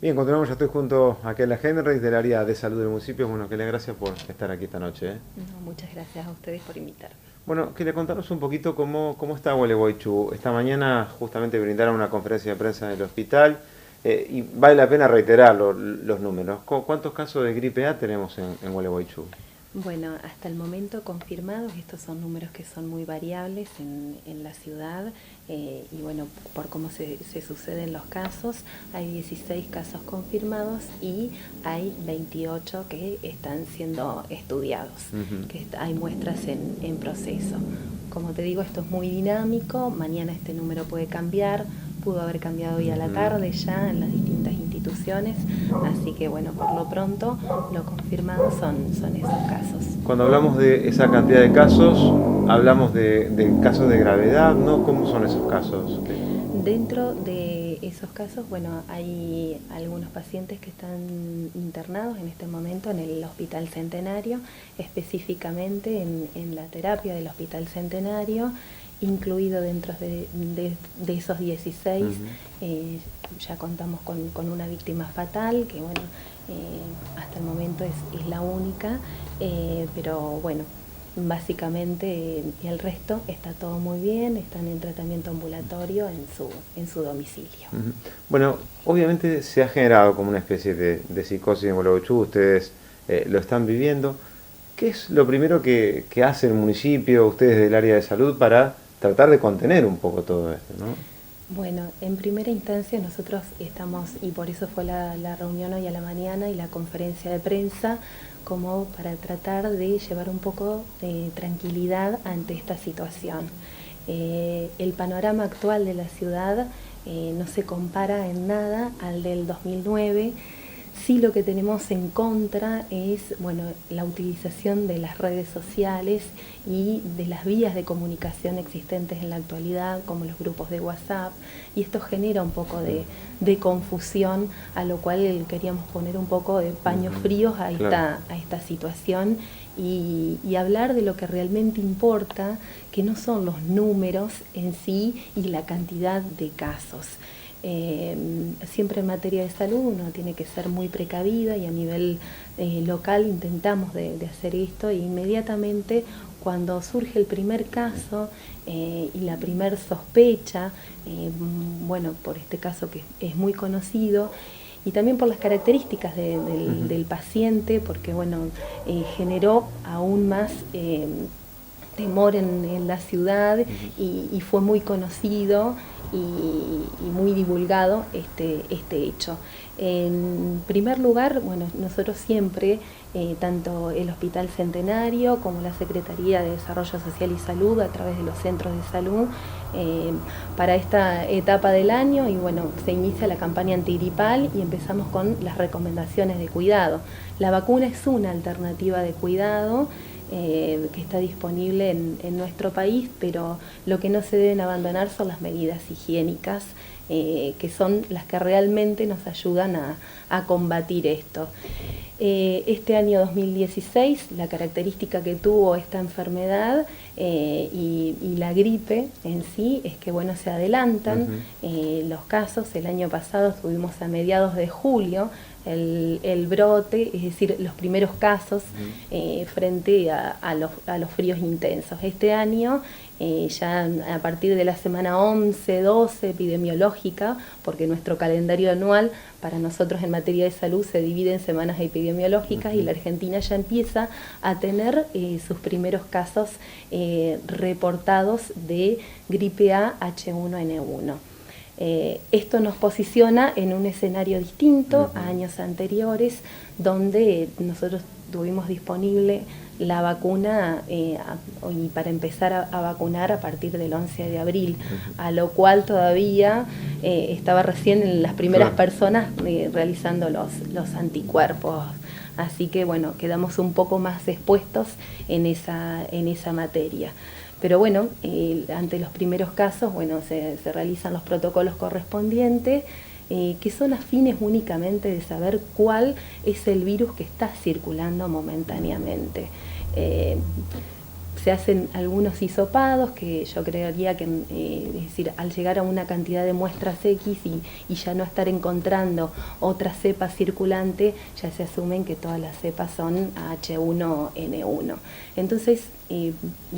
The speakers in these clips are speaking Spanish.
Bien, continuamos, ya estoy junto a Kela Henry del área de salud del municipio. Bueno, Kela, gracias por estar aquí esta noche. No, muchas gracias a ustedes por invitarme. Bueno, Kela, contanos un poquito cómo está Gualeguaychú. Esta mañana justamente brindaron una conferencia de prensa en el hospital y vale la pena reiterar los números. ¿Cuántos casos de gripe A tenemos en Gualeguaychú? Bueno, hasta el momento confirmados, estos son números que son muy variables en la ciudad y bueno, por cómo se suceden los casos, hay 16 casos confirmados y hay 28 que están siendo estudiados, que hay muestras en proceso. Como te digo, esto es muy dinámico, mañana este número puede cambiar, pudo haber cambiado hoy a la tarde ya en las distintas instituciones, así que bueno, por lo pronto lo confirmado son esos casos. Cuando hablamos de esa cantidad de casos, hablamos de casos de gravedad, ¿no? ¿Cómo son esos casos? Dentro de esos casos, bueno, hay algunos pacientes que están internados en este momento en el Hospital Centenario, específicamente en la terapia del Hospital Centenario, incluido dentro de esos 16, ya contamos con una víctima fatal, que bueno, hasta el momento es la única, pero bueno, básicamente el resto está todo muy bien, están en tratamiento ambulatorio en su domicilio. Bueno, obviamente se ha generado como una especie de psicosis en Gualeguaychú, ustedes lo están viviendo. ¿Qué es lo primero que hace el municipio, ustedes del área de salud, para tratar de contener un poco todo esto, ¿no? Bueno, en primera instancia nosotros estamos, y por eso fue la reunión hoy a la mañana y la conferencia de prensa, como para tratar de llevar un poco de tranquilidad ante esta situación. El panorama actual de la ciudad no se compara en nada al del 2009. Sí, lo que tenemos en contra es, bueno, la utilización de las redes sociales y de las vías de comunicación existentes en la actualidad, como los grupos de WhatsApp, y esto genera un poco de confusión, a lo cual queríamos poner un poco de paños fríos a esta situación y hablar de lo que realmente importa, que no son los números en sí y la cantidad de casos. Siempre en materia de salud uno tiene que ser muy precavida y a nivel local intentamos de hacer esto e inmediatamente cuando surge el primer caso y la primer sospecha, bueno, por este caso que es muy conocido y también por las características del paciente, porque bueno, generó aún más temor en la ciudad y fue muy conocido y muy divulgado este hecho. En primer lugar, bueno, nosotros siempre, tanto el Hospital Centenario como la Secretaría de Desarrollo Social y Salud a través de los centros de salud, para esta etapa del año, y bueno, se inicia la campaña antigripal y empezamos con las recomendaciones de cuidado. La vacuna es una alternativa de cuidado que está disponible en nuestro país, pero lo que no se deben abandonar son las medidas higiénicas, que son las que realmente nos ayudan a combatir esto. Este año 2016, la característica que tuvo esta enfermedad y la gripe en sí es que bueno, se adelantan los casos. El año pasado tuvimos a mediados de julio el brote, es decir, los primeros casos frente a los fríos intensos. Este año, ya a partir de la semana 11, 12 epidemiológica, porque nuestro calendario anual para nosotros en materia de salud se divide en semanas epidemiológicas y la Argentina ya empieza a tener sus primeros casos reportados de gripe A H1N1. Esto nos posiciona en un escenario distinto a años anteriores, donde nosotros tuvimos disponible la vacuna y para empezar a vacunar a partir del 11 de abril, a lo cual todavía estaba recién en las primeras personas realizando los anticuerpos. Así que bueno, quedamos un poco más expuestos en esa materia. Pero bueno, ante los primeros casos, bueno, se realizan los protocolos correspondientes, que son a fines únicamente de saber cuál es el virus que está circulando momentáneamente. se hacen algunos hisopados, que yo creería que, es decir, al llegar a una cantidad de muestras X y ya no estar encontrando otra cepa circulante, ya se asumen que todas las cepas son H1N1. Entonces, y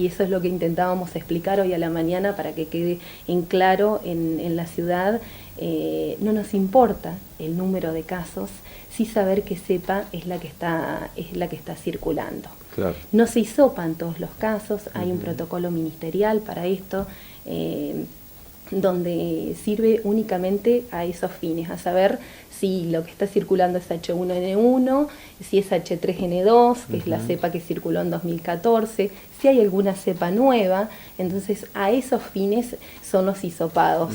eso es lo que intentábamos explicar hoy a la mañana para que quede en claro en la ciudad. No nos importa el número de casos, sí saber qué cepa es la que está circulando. Claro. No se hisopan todos los casos, hay un protocolo ministerial para esto, donde sirve únicamente a esos fines, a saber si lo que está circulando es H1N1, si es H3N2, que es la cepa que circuló en 2014, si hay alguna cepa nueva, entonces a esos fines son los hisopados.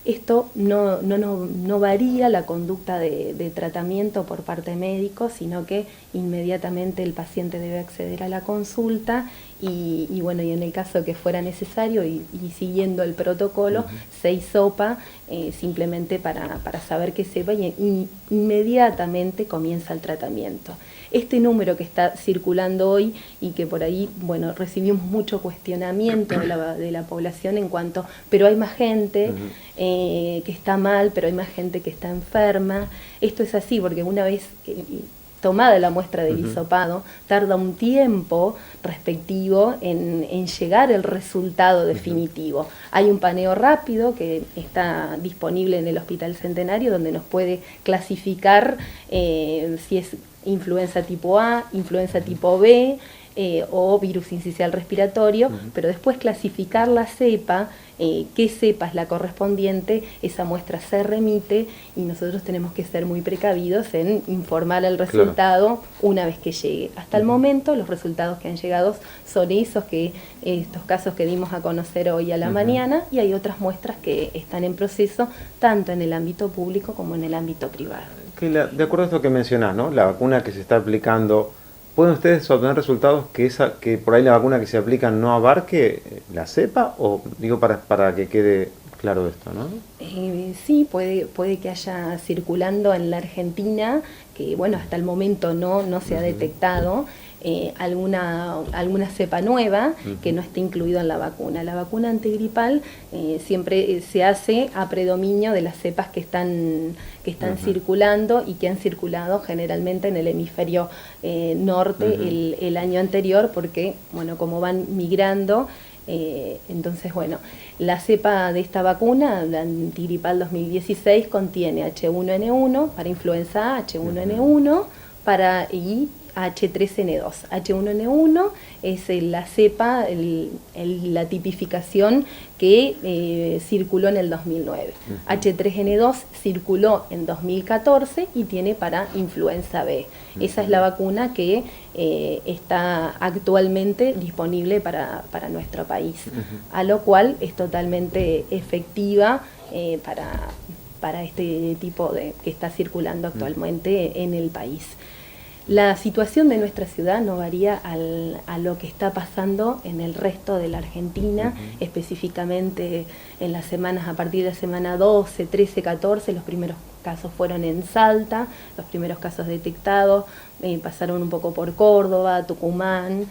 Esto no varía la conducta de tratamiento por parte de médicos, sino que inmediatamente el paciente debe acceder a la consulta y bueno, y en el caso que fuera necesario y siguiendo el protocolo, se hisopa simplemente para saber qué cepa y inmediatamente comienza el tratamiento. Este número que está circulando hoy y que por ahí, bueno, recibimos mucho cuestionamiento de la población en cuanto, pero hay más gente que está mal, pero hay más gente que está enferma. Esto es así porque una vez tomada la muestra del hisopado, tarda un tiempo respectivo en llegar el resultado definitivo. Hay un paneo rápido que está disponible en el Hospital Centenario donde nos puede clasificar si es influenza tipo A, influenza tipo B o virus sincicial respiratorio, pero después clasificar la cepa, qué cepa es la correspondiente, esa muestra se remite y nosotros tenemos que ser muy precavidos en informar el resultado una vez que llegue. Hasta el momento los resultados que han llegado son estos casos que dimos a conocer hoy a la mañana, y hay otras muestras que están en proceso tanto en el ámbito público como en el ámbito privado. De acuerdo a esto que mencionás, ¿no? La vacuna que se está aplicando, ¿pueden ustedes obtener resultados que por ahí la vacuna que se aplica no abarque la cepa? O digo para que quede claro esto, ¿no? Sí, puede que haya circulando en la Argentina, que bueno, hasta el momento no se ha detectado alguna cepa nueva que no esté incluido en la vacuna. La vacuna antigripal siempre se hace a predominio de las cepas que están circulando y que han circulado generalmente en el hemisferio norte el año anterior, porque bueno, como van migrando, entonces bueno, la cepa de esta vacuna, la antigripal 2016, contiene H1N1 para influenza A, H1N1 y H3N2. H1N1 es la cepa, la tipificación que circuló en el 2009. H3N2 circuló en 2014 y tiene para influenza B. Esa es la vacuna que está actualmente disponible para nuestro país, a lo cual es totalmente efectiva para este tipo que está circulando actualmente en el país. La situación de nuestra ciudad no varía a lo que está pasando en el resto de la Argentina, específicamente en las semanas, a partir de la semana 12, 13, 14, los primeros casos fueron en Salta, los primeros casos detectados pasaron un poco por Córdoba, Tucumán,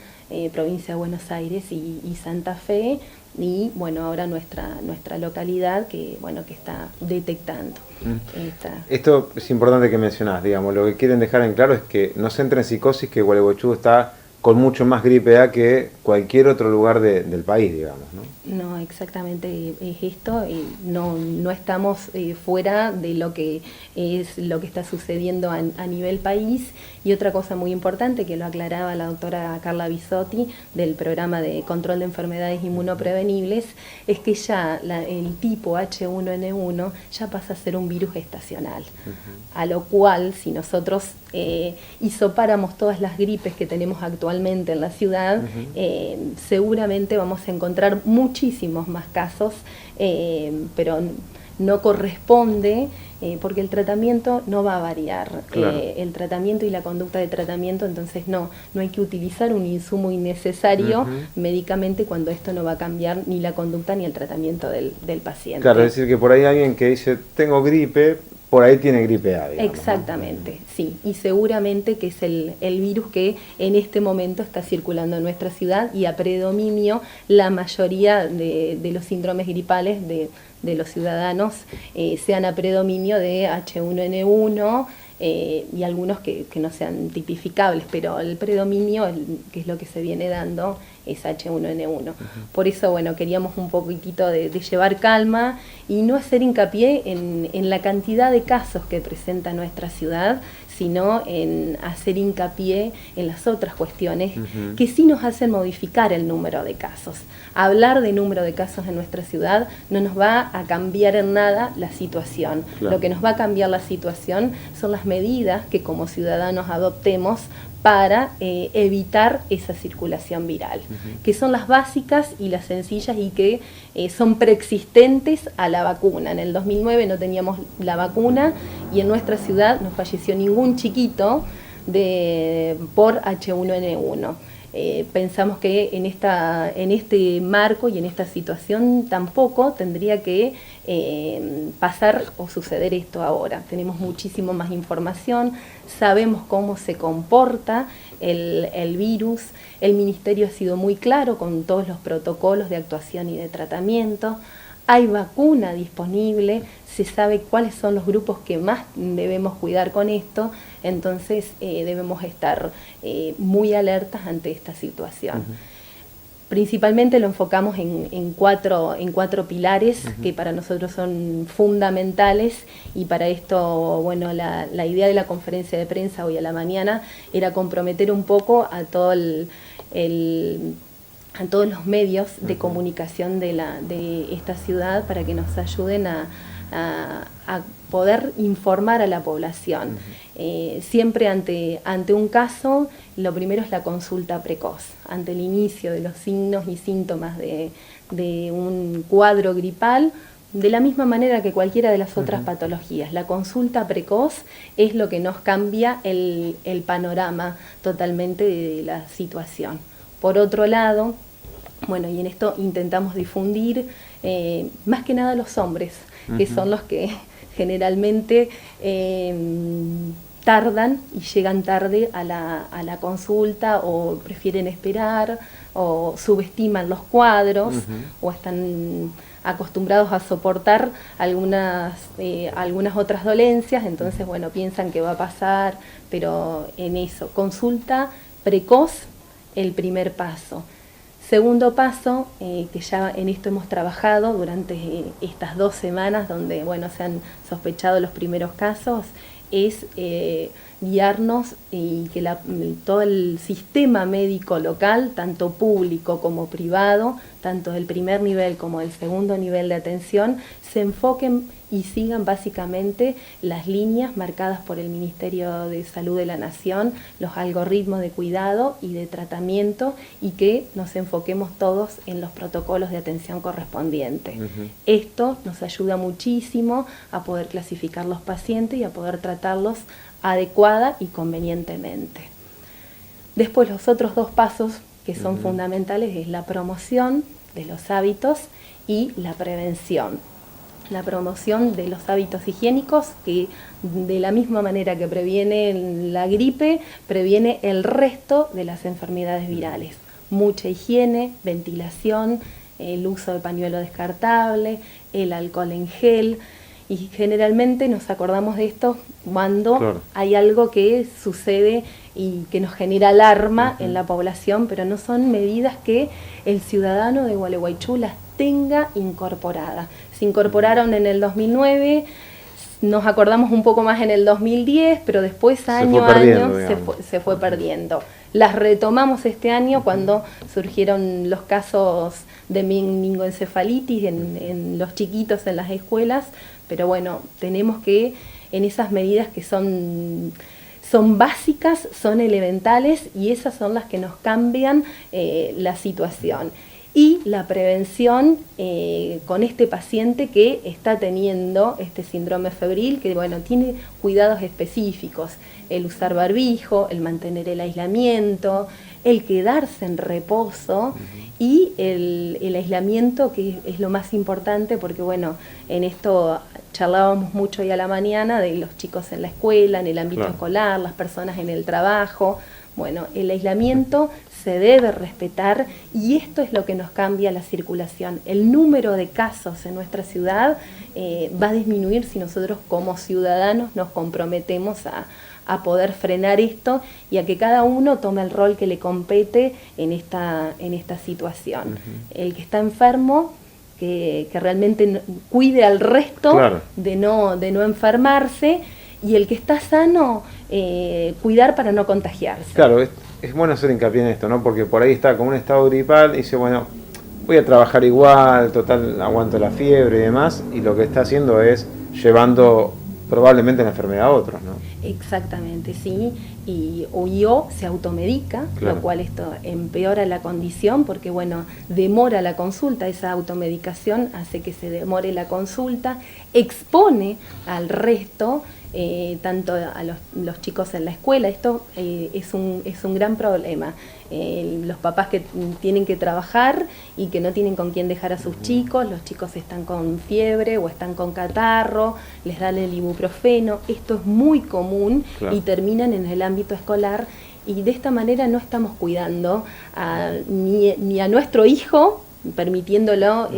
provincia de Buenos Aires y Santa Fe, y bueno, ahora nuestra localidad que está detectando. Esto es importante que mencionás, digamos, lo que quieren dejar en claro es que no se entre en psicosis que Gualeguaychú está con mucho más gripe A que cualquier otro lugar del país, digamos, ¿no? No, exactamente es esto, no estamos fuera de lo que está sucediendo a nivel país. Y otra cosa muy importante que lo aclaraba la doctora Carla Bisotti del programa de control de enfermedades inmunoprevenibles es que ya el tipo H1N1 ya pasa a ser un virus estacional, a lo cual si nosotros hisopáramos todas las gripes que tenemos actualmente en la ciudad, seguramente vamos a encontrar muchísimos más casos, pero no corresponde porque el tratamiento no va a variar. Claro. El tratamiento y la conducta de tratamiento, entonces no hay que utilizar un insumo innecesario médicamente cuando esto no va a cambiar ni la conducta ni el tratamiento del paciente. Claro, es decir que por ahí alguien que dice tengo gripe, por ahí tiene gripe A, digamos, exactamente, ¿no? Sí, y seguramente que es el virus que en este momento está circulando en nuestra ciudad y a predominio la mayoría de los síndromes gripales de los ciudadanos sean a predominio de H1N1 y algunos que no sean tipificables, pero el predominio, que es lo que se viene dando, es H1N1. Por eso, bueno, queríamos un poquitito de llevar calma y no hacer hincapié en la cantidad de casos que presenta nuestra ciudad, sino en hacer hincapié en las otras cuestiones que sí nos hacen modificar el número de casos. Hablar de número de casos en nuestra ciudad no nos va a cambiar en nada la situación. Claro. Lo que nos va a cambiar la situación son las medidas que como ciudadanos adoptemos para evitar esa circulación viral, que son las básicas y las sencillas y que son preexistentes a la vacuna. En el 2009 no teníamos la vacuna y en nuestra ciudad no falleció ningún chiquito por H1N1. Pensamos que en este marco y en esta situación tampoco tendría que pasar o suceder esto ahora. Tenemos muchísimo más información, sabemos cómo se comporta el virus, el Ministerio ha sido muy claro con todos los protocolos de actuación y de tratamiento, hay vacuna disponible, se sabe cuáles son los grupos que más debemos cuidar con esto, entonces debemos estar muy alertas ante esta situación. Principalmente lo enfocamos en cuatro pilares que para nosotros son fundamentales y para esto, bueno, la idea de la conferencia de prensa hoy a la mañana era comprometer un poco a todo a todos los medios de comunicación de esta ciudad para que nos ayuden a poder informar a la población. Siempre ante un caso, lo primero es la consulta precoz. Ante el inicio de los signos y síntomas de un cuadro gripal, de la misma manera que cualquiera de las otras patologías. La consulta precoz es lo que nos cambia el panorama totalmente de la situación. Por otro lado, bueno, y en esto intentamos difundir más que nada los hombres, que son los que generalmente tardan y llegan tarde a la consulta o prefieren esperar o subestiman los cuadros o están acostumbrados a soportar algunas otras dolencias, entonces bueno, piensan que va a pasar, pero en eso, consulta precoz, el primer paso. Segundo paso, que ya en esto hemos trabajado durante estas 2 semanas donde bueno, se han sospechado los primeros casos, es guiarnos y que todo el sistema médico local, tanto público como privado, tanto del primer nivel como del segundo nivel de atención, se enfoquen y sigan básicamente las líneas marcadas por el Ministerio de Salud de la Nación, los algoritmos de cuidado y de tratamiento y que nos enfoquemos todos en los protocolos de atención correspondientes. Esto nos ayuda muchísimo a poder clasificar los pacientes y a poder tratarlos adecuada y convenientemente. Después los otros 2 pasos que son fundamentales es la promoción de los hábitos y la prevención. La promoción de los hábitos higiénicos que de la misma manera que previene la gripe, previene el resto de las enfermedades virales. Mucha higiene, ventilación, el uso de pañuelo descartable, el alcohol en gel. Y generalmente nos acordamos de esto cuando hay algo que sucede y que nos genera alarma en la población, pero no son medidas que el ciudadano de Gualeguaychú las tenga incorporadas. Se incorporaron en el 2009, nos acordamos un poco más en el 2010, pero después año a año se fue perdiendo. Las retomamos este año cuando surgieron los casos de meningoencefalitis en los chiquitos en las escuelas, pero bueno, tenemos que en esas medidas que son básicas, son elementales y esas son las que nos cambian la situación. Y la prevención con este paciente que está teniendo este síndrome febril, que bueno, tiene cuidados específicos, el usar barbijo, el mantener el aislamiento, el quedarse en reposo y el aislamiento, que es lo más importante, porque bueno, en esto charlábamos mucho hoy a la mañana de los chicos en la escuela, en el ámbito escolar, las personas en el trabajo. Bueno, el aislamiento se debe respetar y esto es lo que nos cambia la circulación. El número de casos en nuestra ciudad va a disminuir si nosotros como ciudadanos nos comprometemos a poder frenar esto y a que cada uno tome el rol que le compete en esta situación. El que está enfermo, que realmente cuide al resto de no enfermarse, y el que está sano, cuidar para no contagiarse. Claro, es bueno hacer hincapié en esto, ¿no? Porque por ahí está como un estado gripal y dice, bueno, voy a trabajar igual, total, aguanto la fiebre y demás, y lo que está haciendo es llevando probablemente la enfermedad a otros, ¿no? Exactamente, sí, o se automedica, lo cual esto empeora la condición porque, bueno, demora la consulta, esa automedicación hace que se demore la consulta, expone al resto, tanto a los chicos en la escuela. Esto es un gran problema. Los papás que tienen que trabajar y que no tienen con quién dejar a sus chicos, los chicos están con fiebre o están con catarro, les dan el ibuprofeno, esto es muy común y terminan en el ámbito escolar, y de esta manera no estamos cuidando ni a nuestro hijo, permitiéndolo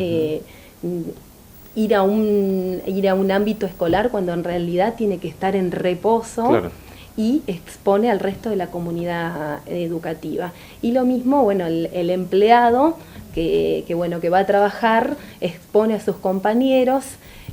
ir a un ámbito escolar cuando en realidad tiene que estar en reposo y expone al resto de la comunidad educativa. Y lo mismo, bueno, el empleado que va a trabajar expone a sus compañeros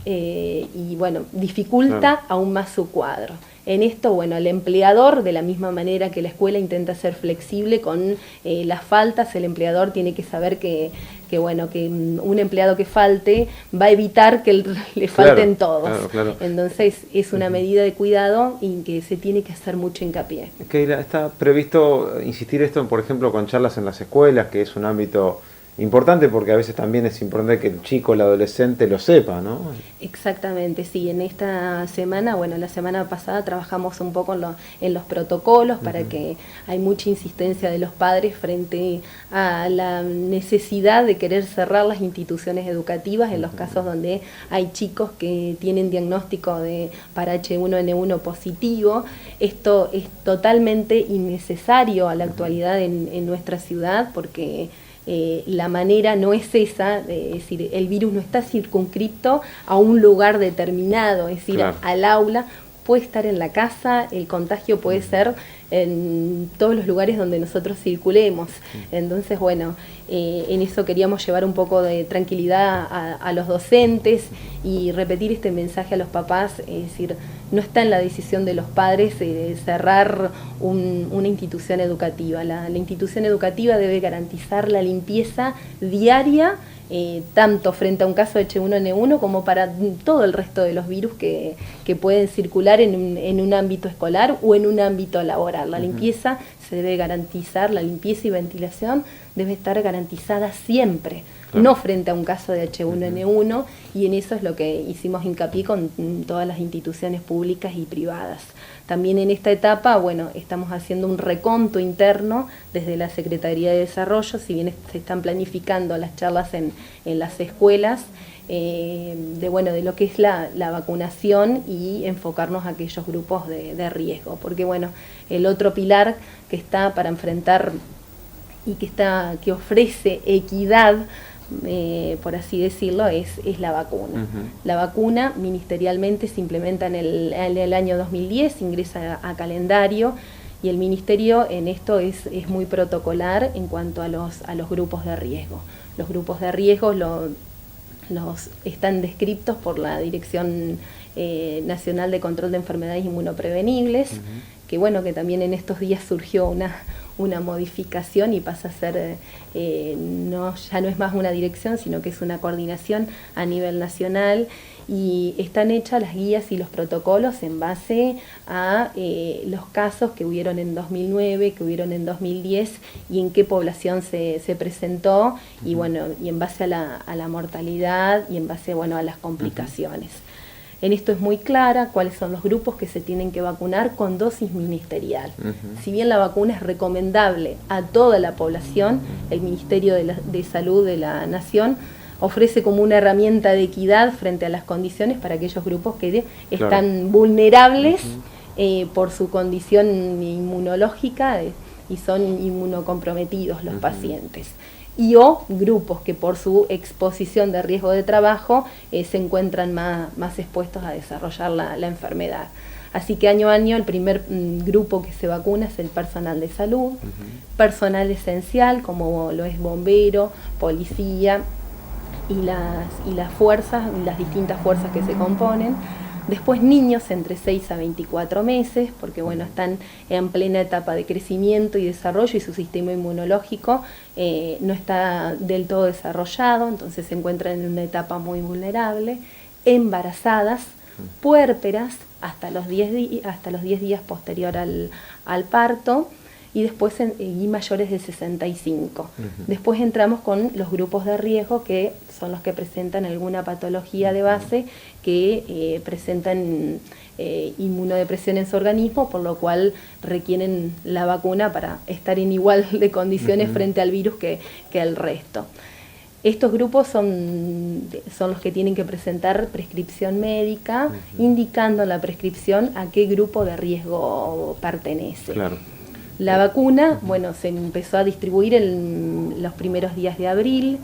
y bueno, dificulta aún más su cuadro. En esto, bueno, el empleador, de la misma manera que la escuela intenta ser flexible con las faltas, el empleador tiene que saber que un empleado que falte va a evitar que le falten todos. Entonces es una medida de cuidado y que se tiene que hacer mucho hincapié. Keila, ¿está previsto insistir esto, por ejemplo, con charlas en las escuelas, que es un ámbito importante porque a veces también es importante que el chico, el adolescente lo sepa, ¿no? Exactamente, sí. En esta semana, bueno, la semana pasada trabajamos un poco en los protocolos para que hay mucha insistencia de los padres frente a la necesidad de querer cerrar las instituciones educativas en los casos donde hay chicos que tienen diagnóstico para H1N1 positivo. Esto es totalmente innecesario a la actualidad en nuestra ciudad porque la manera no es esa, es decir, el virus no está circunscripto a un lugar determinado, es decir, al aula, puede estar en la casa, el contagio puede ser en todos los lugares donde nosotros circulemos. Entonces, bueno, en eso queríamos llevar un poco de tranquilidad a los docentes y repetir este mensaje a los papás, es decir, no está en la decisión de los padres cerrar una institución educativa. La institución educativa debe garantizar la limpieza diaria, tanto frente a un caso de H1N1 como para todo el resto de los virus que pueden circular en un ámbito escolar o en un ámbito laboral. La limpieza se debe garantizar, la limpieza y ventilación debe estar garantizada siempre, no frente a un caso de H1N1, y en eso es lo que hicimos hincapié con todas las instituciones públicas y privadas. También en esta etapa, bueno, estamos haciendo un reconto interno desde la Secretaría de Desarrollo, si bien se están planificando las charlas en las escuelas, de lo que es la vacunación y enfocarnos a aquellos grupos de riesgo, porque bueno, el otro pilar que está para enfrentar y que ofrece equidad, por así decirlo, es la vacuna. La vacuna ministerialmente se implementa en el año 2010, ingresa a calendario, y el ministerio en esto es muy protocolar en cuanto a los grupos de riesgo. Los grupos de riesgo los están descriptos por la Dirección Nacional de Control de Enfermedades Inmunoprevenibles, que bueno, que también en estos días surgió una modificación y pasa a ser, ya no es más una dirección, sino que es una coordinación a nivel nacional, y están hechas las guías y los protocolos en base a los casos que hubieron en 2009, que hubieron en 2010 y en qué población se presentó, y bueno, y en base a la mortalidad y en base, bueno, a las complicaciones. En esto es muy clara cuáles son los grupos que se tienen que vacunar con dosis ministerial. Si bien la vacuna es recomendable a toda la población, el Ministerio de Salud de la Nación ofrece como una herramienta de equidad frente a las condiciones para aquellos grupos que están vulnerables por su condición inmunológica y son inmunocomprometidos los pacientes. Y o grupos que por su exposición de riesgo de trabajo se encuentran más expuestos a desarrollar la enfermedad. Así que año a año el primer grupo que se vacuna es el personal de salud, personal esencial como lo es bombero, policía y las fuerzas, las distintas fuerzas que se componen. Después niños entre 6 a 24 meses, porque bueno, están en plena etapa de crecimiento y desarrollo y su sistema inmunológico no está del todo desarrollado, entonces se encuentran en una etapa muy vulnerable. Embarazadas, puérperas, hasta los 10 días posterior al parto, y después y mayores de 65. Después entramos con los grupos de riesgo, que son los que presentan alguna patología de base, que presentan inmunodepresión en su organismo, por lo cual requieren la vacuna para estar en igual de condiciones frente al virus que el resto. Estos grupos son los que tienen que presentar prescripción médica, indicando en la prescripción a qué grupo de riesgo pertenece. Claro. La vacuna, bueno, se empezó a distribuir en los primeros días de abril.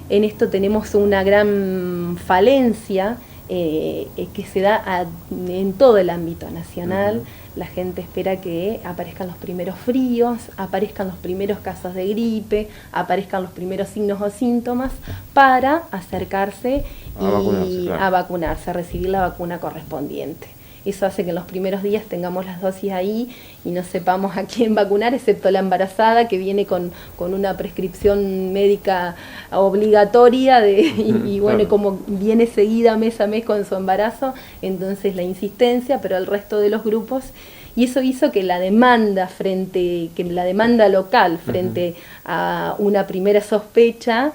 En esto tenemos una gran falencia que se da en todo el ámbito nacional. La gente espera que aparezcan los primeros fríos, aparezcan los primeros casos de gripe, aparezcan los primeros signos o síntomas para acercarse a vacunarse, a recibir la vacuna correspondiente. Eso hace que en los primeros días tengamos las dosis ahí y no sepamos a quién vacunar, excepto la embarazada, que viene con una prescripción médica obligatoria y bueno, claro, como viene seguida mes a mes con su embarazo, entonces la insistencia, pero el resto de los grupos. Y eso hizo que la demanda local frente a una primera sospecha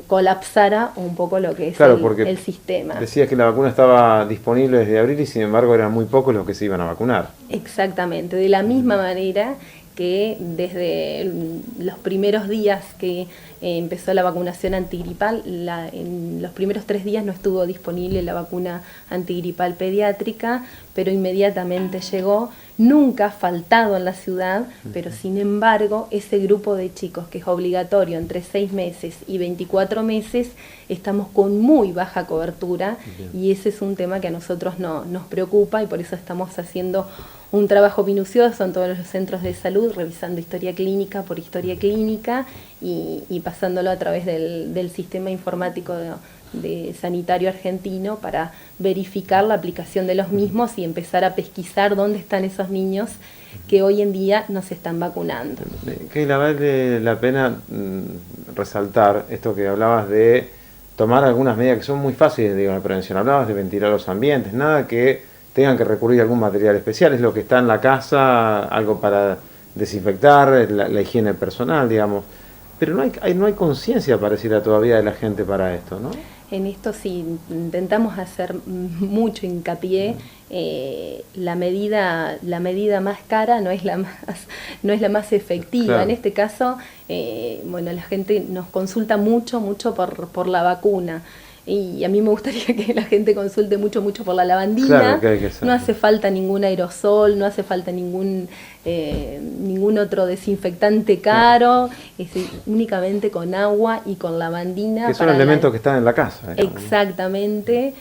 colapsara un poco lo que es el sistema. Decías que la vacuna estaba disponible desde abril y sin embargo eran muy pocos los que se iban a vacunar. Exactamente, de la misma manera que desde los primeros días que empezó la vacunación antigripal, en los primeros 3 días no estuvo disponible la vacuna antigripal pediátrica, pero inmediatamente llegó. Nunca ha faltado en la ciudad, pero sin embargo ese grupo de chicos que es obligatorio entre 6 meses y 24 meses, estamos con muy baja cobertura. Bien. Y ese es un tema que a nosotros nos preocupa y por eso estamos haciendo un trabajo minucioso en todos los centros de salud, revisando historia clínica por historia clínica y pasándolo a través del sistema informático de sanitario argentino para verificar la aplicación de los mismos y empezar a pesquisar dónde están esos niños que hoy en día no se están vacunando. Keila, vale la pena resaltar esto que hablabas de tomar algunas medidas que son muy fáciles de prevención. Hablabas de ventilar los ambientes, nada que tengan que recurrir a algún material especial, es lo que está en la casa, algo para desinfectar, la higiene personal, digamos. Pero no hay conciencia pareciera todavía de la gente para esto, ¿no? En esto sí, intentamos hacer mucho hincapié. La medida más cara no es la más efectiva. Claro. En este caso, bueno, la gente nos consulta mucho por la vacuna. Y a mí me gustaría que la gente consulte mucho por la lavandina. Claro, no hace falta ningún aerosol, no hace falta ningún otro desinfectante caro, únicamente con agua y con lavandina. Que son elementos que están en la casa. Exactamente.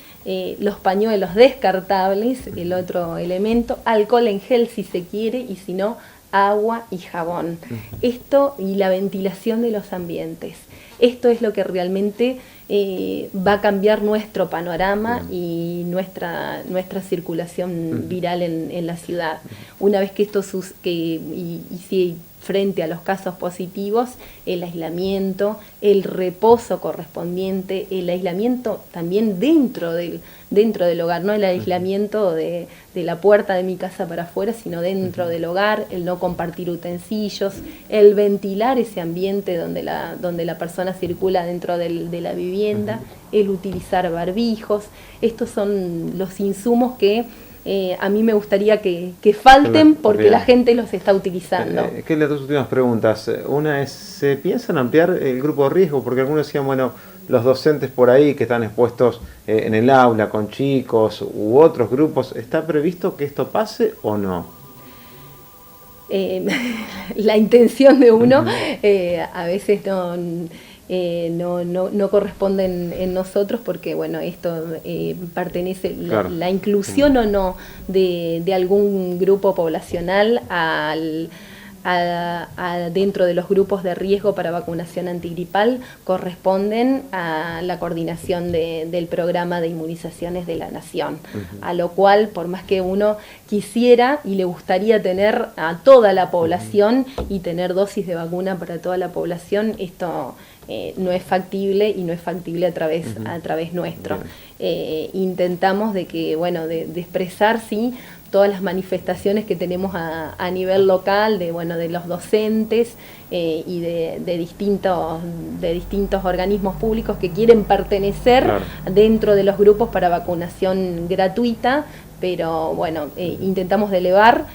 Los pañuelos descartables, el otro elemento, alcohol en gel si se quiere y si no, agua y jabón. Esto y la ventilación de los ambientes. Esto es lo que realmente va a cambiar nuestro panorama y nuestra circulación viral en la ciudad. Una vez que esto si frente a los casos positivos, el aislamiento, el reposo correspondiente, el aislamiento también dentro del hogar, no el aislamiento de la puerta de mi casa para afuera, sino dentro del hogar, el no compartir utensilios, el ventilar ese ambiente donde la persona circula dentro de la vivienda, el utilizar barbijos. Estos son los insumos que a mí me gustaría que falten porque la gente los está utilizando. ¿Qué las dos últimas preguntas? Una es, ¿se piensan ampliar el grupo de riesgo? Porque algunos decían, bueno, los docentes por ahí que están expuestos en el aula con chicos u otros grupos, ¿está previsto que esto pase o no? La intención de uno a veces no corresponden en nosotros porque bueno, esto pertenece, claro, la inclusión o no de algún grupo poblacional dentro de los grupos de riesgo para vacunación antigripal corresponden a la coordinación del programa de inmunizaciones de la Nación, a lo cual por más que uno quisiera y le gustaría tener a toda la población y tener dosis de vacuna para toda la población, esto no es factible y no es factible a través nuestro. Intentamos de que, bueno, de expresar, sí, todas las manifestaciones que tenemos a nivel local, de los docentes y de distintos organismos públicos que quieren pertenecer, claro, dentro de los grupos para vacunación gratuita. Pero bueno, intentamos de elevar,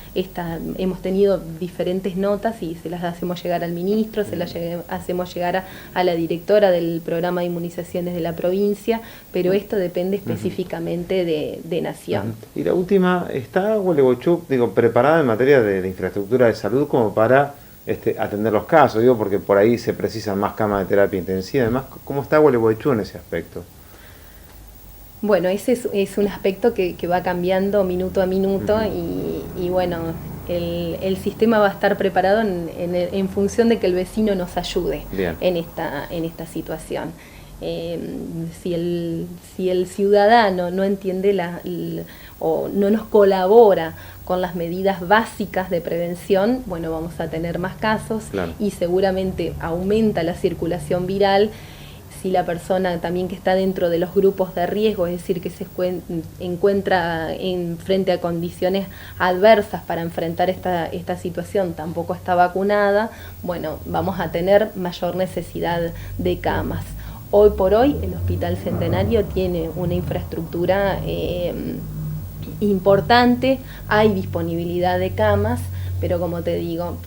hemos tenido diferentes notas y se las hacemos llegar al ministro, se las hacemos llegar a la directora del programa de inmunizaciones de la provincia, pero esto depende específicamente de Nación. Y la última, ¿está Gualeguaychú preparada en materia de infraestructura de salud como para atender los casos? Porque por ahí se precisan más camas de terapia intensiva. Además, ¿cómo está Gualeguaychú en ese aspecto? Bueno, ese es un aspecto que va cambiando minuto a minuto y bueno, el sistema va a estar preparado en función de que el vecino nos ayude en esta situación. Si el ciudadano no entiende o no nos colabora con las medidas básicas de prevención, bueno, vamos a tener más casos, claro, y seguramente aumenta la circulación viral. Si la persona también que está dentro de los grupos de riesgo, es decir, que se encuentra frente a condiciones adversas para enfrentar esta situación, tampoco está vacunada, bueno, vamos a tener mayor necesidad de camas. Hoy por hoy el Hospital Centenario tiene una infraestructura importante, hay disponibilidad de camas, pero como te digo,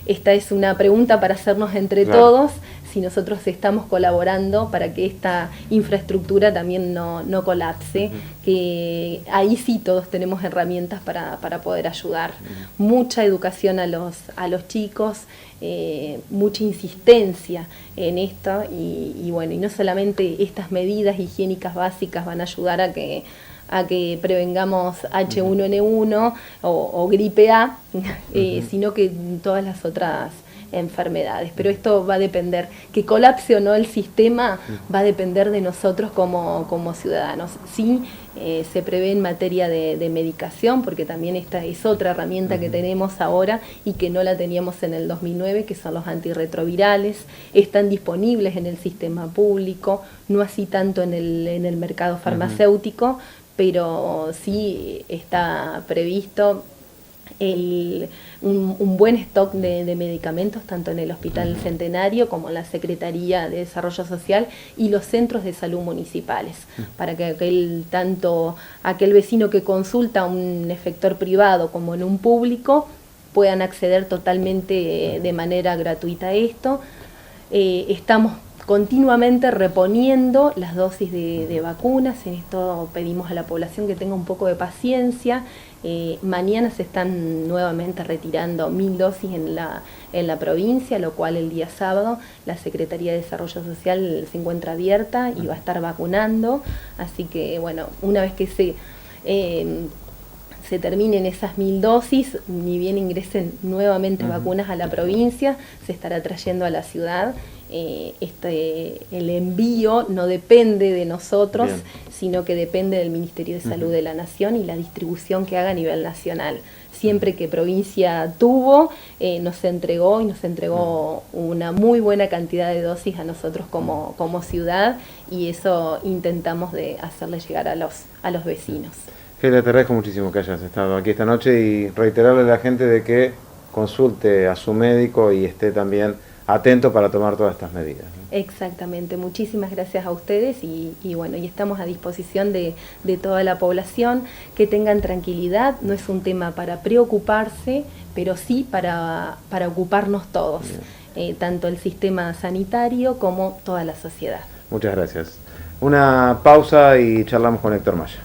esta es una pregunta para hacernos entre todos, si nosotros estamos colaborando para que esta infraestructura también no colapse, que ahí sí todos tenemos herramientas para poder ayudar. Mucha educación a los chicos, mucha insistencia en esto y bueno, y no solamente estas medidas higiénicas básicas van a ayudar a que prevengamos H1N1 o gripe A, sino que todas las otras enfermedades. Pero esto va a depender, que colapse o no el sistema, va a depender de nosotros como ciudadanos. Sí, se prevé en materia de medicación, porque también esta es otra herramienta que tenemos ahora y que no la teníamos en el 2009, que son los antirretrovirales. Están disponibles en el sistema público, no así tanto en el mercado farmacéutico, pero sí está previsto un buen stock de medicamentos tanto en el Hospital Centenario como en la Secretaría de Desarrollo Social y los centros de salud municipales, para que tanto aquel vecino que consulta a un efector privado como en un público puedan acceder totalmente de manera gratuita a esto. Estamos continuamente reponiendo las dosis de vacunas. En esto pedimos a la población que tenga un poco de paciencia. Mañana se están nuevamente retirando 1000 dosis en la provincia, lo cual el día sábado la Secretaría de Desarrollo Social se encuentra abierta y va a estar vacunando. Así que bueno, una vez que se terminen esas 1000 dosis, ni bien ingresen nuevamente vacunas a la provincia, se estará trayendo a la ciudad. El envío no depende de nosotros, sino que depende del Ministerio de Salud de la Nación y la distribución que haga a nivel nacional. Siempre que provincia tuvo, nos entregó una muy buena cantidad de dosis a nosotros como ciudad, y eso intentamos de hacerle llegar a los vecinos. Gela, te agradezco muchísimo que hayas estado aquí esta noche y reiterarle a la gente de que consulte a su médico y esté también atento para tomar todas estas medidas. Exactamente, muchísimas gracias a ustedes y bueno, y estamos a disposición de toda la población, que tengan tranquilidad. No es un tema para preocuparse, pero sí para ocuparnos todos, tanto el sistema sanitario como toda la sociedad. Muchas gracias. Una pausa y charlamos con Héctor Maya.